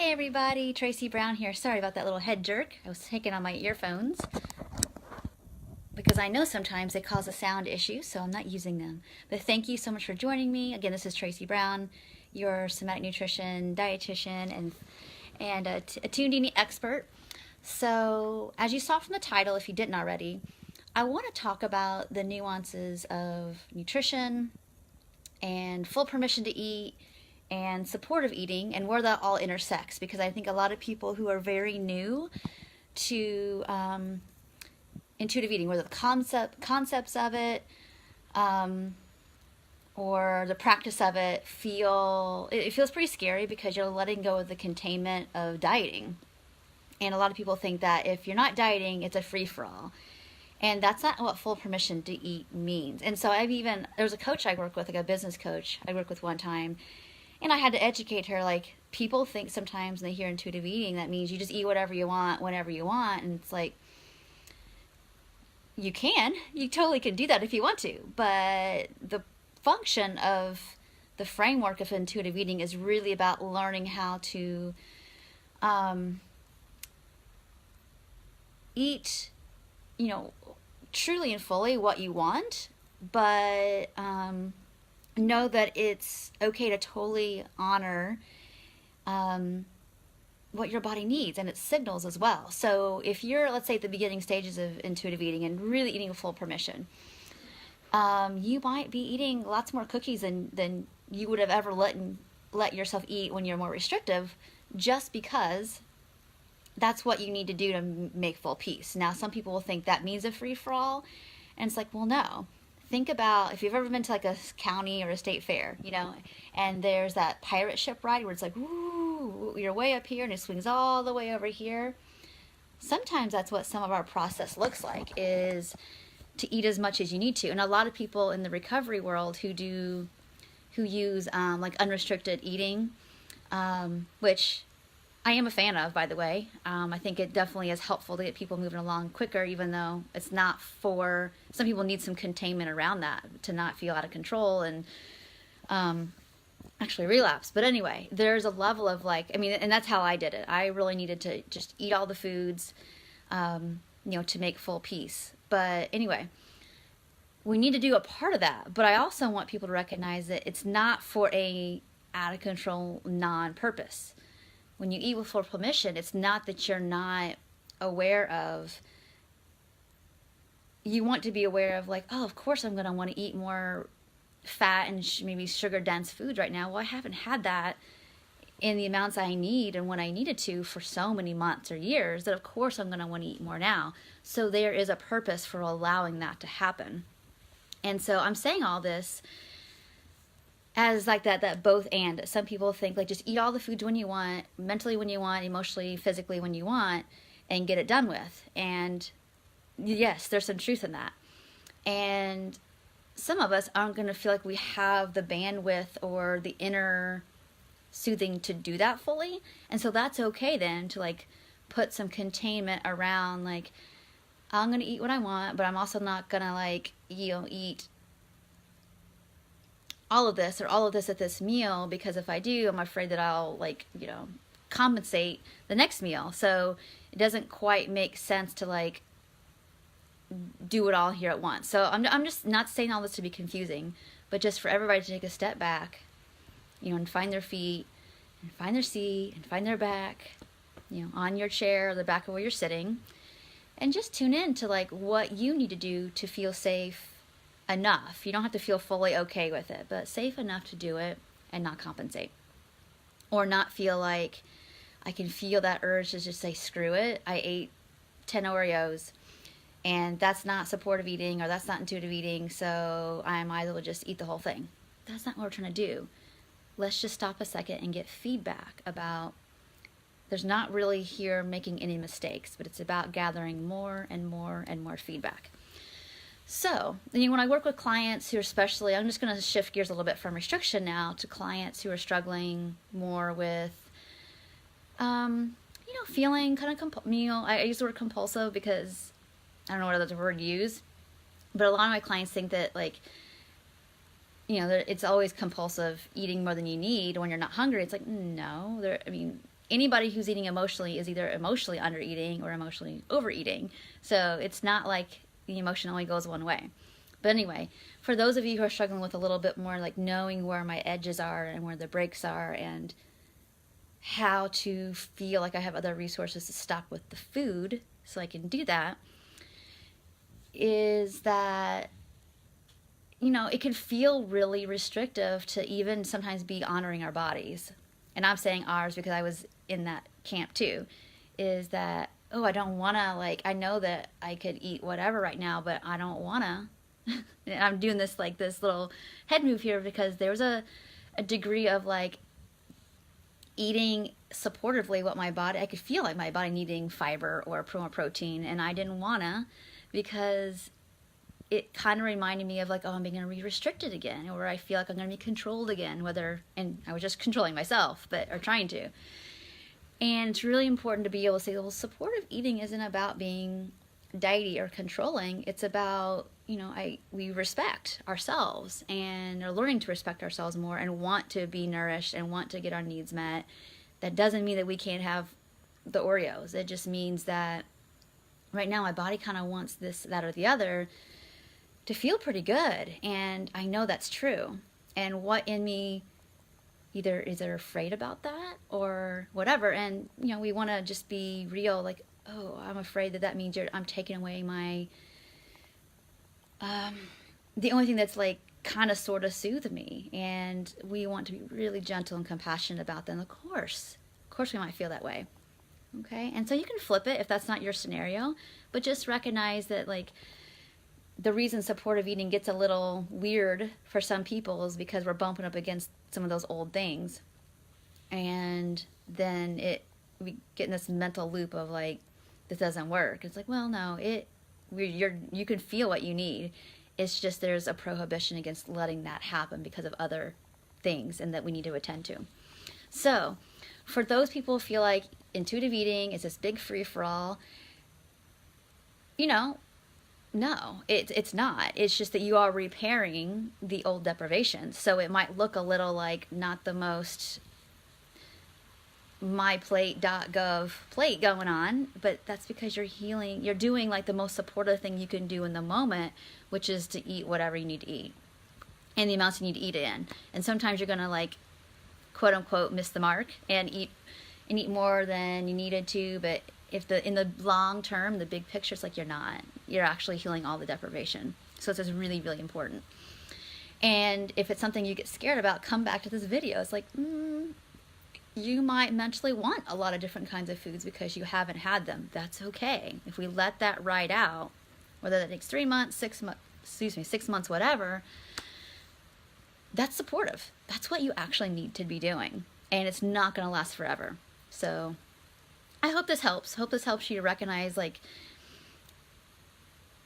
Hey everybody, Tracy Brown here. Sorry about that little head jerk. I was taking on my earphones because I know sometimes they cause a sound issue, so I'm not using them. But thank you so much for joining me. Again, this is Tracy Brown, your somatic nutrition dietitian and a tuned eating expert. So, as you saw from the title, if you didn't already, I want to talk about the nuances of nutrition and full permission to eat and supportive eating and where that all intersects, because I think a lot of people who are very new to intuitive eating, whether the concepts of it or the practice of it, it feels pretty scary because you're letting go of the containment of dieting. And a lot of people think that if you're not dieting, it's a free-for-all. And that's not what full permission to eat means. And so there's a coach I work with, like a business coach I worked with one time, and I had to educate her, like, people think sometimes when they hear intuitive eating, that means you just eat whatever you want, whenever you want. And it's like, you totally can do that if you want to. But the function of the framework of intuitive eating is really about learning how to eat, truly and fully what you want, but know that it's okay to totally honor what your body needs and its signals as well. So if you're, let's say, at the beginning stages of intuitive eating and really eating with full permission, you might be eating lots more cookies than you would have ever let yourself eat when you're more restrictive, just because that's what you need to do to make full peace. Now, some people will think that means a free-for-all, and it's like, well, no. Think about if you've ever been to like a county or a state fair, and there's that pirate ship ride where it's like, ooh, you're way up here and it swings all the way over here. Sometimes that's what some of our process looks like, is to eat as much as you need to. And a lot of people in the recovery world who use like unrestricted eating, which I am a fan of, by the way. I think it definitely is helpful to get people moving along quicker, even though it's not for... Some people need some containment around that to not feel out of control and actually relapse. But anyway, there's a level of and that's how I did it. I really needed to just eat all the foods, to make full peace. But anyway, we need to do a part of that. But I also want people to recognize that it's not for a out of control non-purpose. When you eat with full permission, it's not that you're not aware of. You want to be aware of, like, oh, of course I'm going to want to eat more fat and maybe sugar-dense foods right now. Well, I haven't had that in the amounts I need and when I needed to for so many months or years that, of course, I'm going to want to eat more now. So there is a purpose for allowing that to happen. And so I'm saying all this as like that both and. Some people think, like, just eat all the foods when you want, mentally when you want, emotionally, physically when you want, and get it done with. And yes, there's some truth in that. And some of us aren't going to feel like we have the bandwidth or the inner soothing to do that fully. And so that's okay then to, like, put some containment around, like, I'm going to eat what I want, but I'm also not going to, like, eat all of this at this meal, because if I do, I'm afraid that I'll, compensate the next meal. So it doesn't quite make sense to, like, do it all here at once. So I'm just not saying all this to be confusing, but just for everybody to take a step back, and find their feet, and find their seat, and find their back, on your chair or the back of where you're sitting, and just tune in to, like, what you need to do to feel safe enough. You don't have to feel fully okay with it, but safe enough to do it and not compensate, or not feel like I can feel that urge to just say, screw it, I ate 10 Oreos and that's not supportive eating, or that's not intuitive eating, so I might as well just eat the whole thing. That's not what we're trying to do. Let's just stop a second and get feedback about, there's not really here making any mistakes, but it's about gathering more and more and more feedback. So, when I work with clients who are especially, I'm just going to shift gears a little bit from restriction now to clients who are struggling more with, feeling kind of, I use the word compulsive because I don't know what other word to use, but a lot of my clients think that, like, it's always compulsive eating more than you need when you're not hungry. It's like, no, anybody who's eating emotionally is either emotionally under eating or emotionally overeating. So it's not like the emotion only goes one way. But anyway, for those of you who are struggling with a little bit more like knowing where my edges are and where the breaks are and how to feel like I have other resources to stop with the food so I can do that, is that, you know, it can feel really restrictive to even sometimes be honoring our bodies. And I'm saying ours because I was in that camp too, is that, oh, I don't want to, like, I know that I could eat whatever right now, but I don't want to. And I'm doing this, like, this little head move here because there was a degree of, like, eating supportively what my body, I could feel like my body needing fiber or more protein, and I didn't want to because it kind of reminded me of like, oh, I'm going to be restricted again, or I feel like I'm going to be controlled again, and I was just controlling myself, or trying to. And it's really important to be able to say, well, supportive eating isn't about being diety or controlling. It's about, you know, we respect ourselves and are learning to respect ourselves more and want to be nourished and want to get our needs met. That doesn't mean that we can't have the Oreos. It just means that right now my body kind of wants this, that, or the other to feel pretty good. And I know that's true. And what in me either is afraid about that or whatever. And, you know, we want to just be real, like, oh, I'm afraid that means I'm taking away my, the only thing that's like kind of sort of soothe me. And we want to be really gentle and compassionate about them. Of course we might feel that way. Okay. And so you can flip it if that's not your scenario, but just recognize that, like, the reason supportive eating gets a little weird for some people is because we're bumping up against some of those old things. And then we get in this mental loop of like, this doesn't work. It's like, well, no, you can feel what you need. It's just there's a prohibition against letting that happen because of other things and that we need to attend to. So for those people who feel like intuitive eating is this big free-for-all, you know, no, it's not. It's just that you are repairing the old deprivation. So it might look a little like not the most myplate.gov plate going on, but that's because you're healing. You're doing like the most supportive thing you can do in the moment, which is to eat whatever you need to eat and the amounts you need to eat it in. And sometimes you're going to, like, quote unquote, miss the mark and eat more than you needed to, but in the long term, the big picture, it's like you're actually healing all the deprivation. So it's just really, really important. And if it's something you get scared about, come back to this video. It's like, you might mentally want a lot of different kinds of foods because you haven't had them. That's okay. If we let that ride out, whether that takes 3 months, 6 months, whatever, that's supportive. That's what you actually need to be doing. And it's not going to last forever. So I hope this helps. Hope this helps you to recognize, like,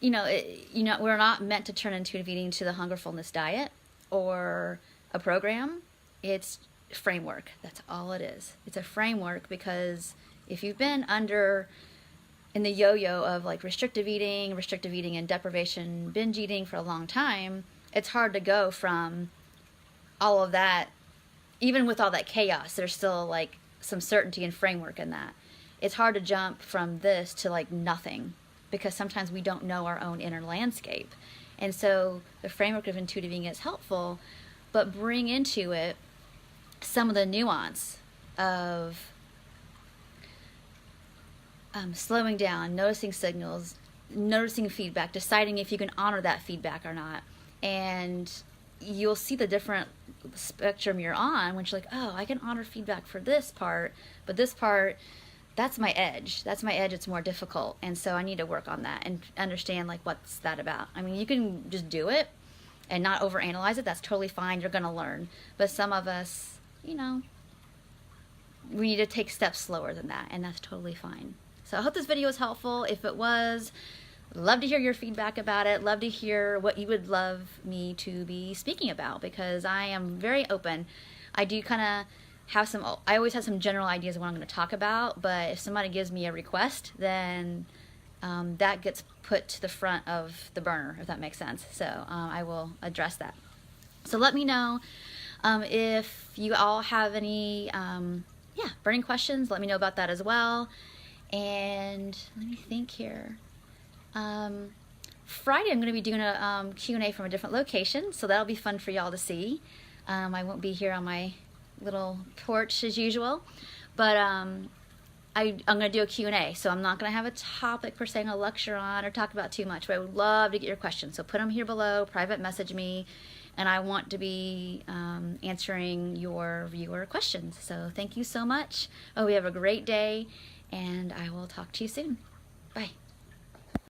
we're not meant to turn intuitive eating to the hunger fullness diet or a program. It's framework. That's all it is. It's a framework because if you've been in the yo-yo of like restrictive eating and deprivation, binge eating for a long time, it's hard to go from all of that. Even with all that chaos, there's still like some certainty and framework in that. It's hard to jump from this to like nothing because sometimes we don't know our own inner landscape. And so the framework of intuitive eating is helpful, but bring into it some of the nuance of slowing down, noticing signals, noticing feedback, deciding if you can honor that feedback or not. And you'll see the different spectrum you're on when you're like, oh, I can honor feedback for this part, but this part, that's my edge. It's more difficult. And so I need to work on that and understand, like, what's that about? I mean, you can just do it and not overanalyze it. That's totally fine. You're going to learn. But some of us, we need to take steps slower than that, and that's totally fine. So I hope this video was helpful. If it was, love to hear your feedback about it. Love to hear what you would love me to be speaking about, because I am very open. I do kind of I always have some general ideas of what I'm going to talk about, but if somebody gives me a request, then that gets put to the front of the burner, if that makes sense. So I will address that. So let me know if you all have any yeah, burning questions, let me know about that as well. And let me think here. Friday I'm going to be doing a Q&A from a different location, so that'll be fun for y'all to see. I won't be here on my little porch as usual, but I'm going to do a Q&A, so I'm not going to have a topic per se I'm going to lecture on or talk about too much, but I would love to get your questions. So put them here below, private message me, and I want to be answering your viewer questions. So thank you so much. Oh, we have a great day, and I will talk to you soon. Bye.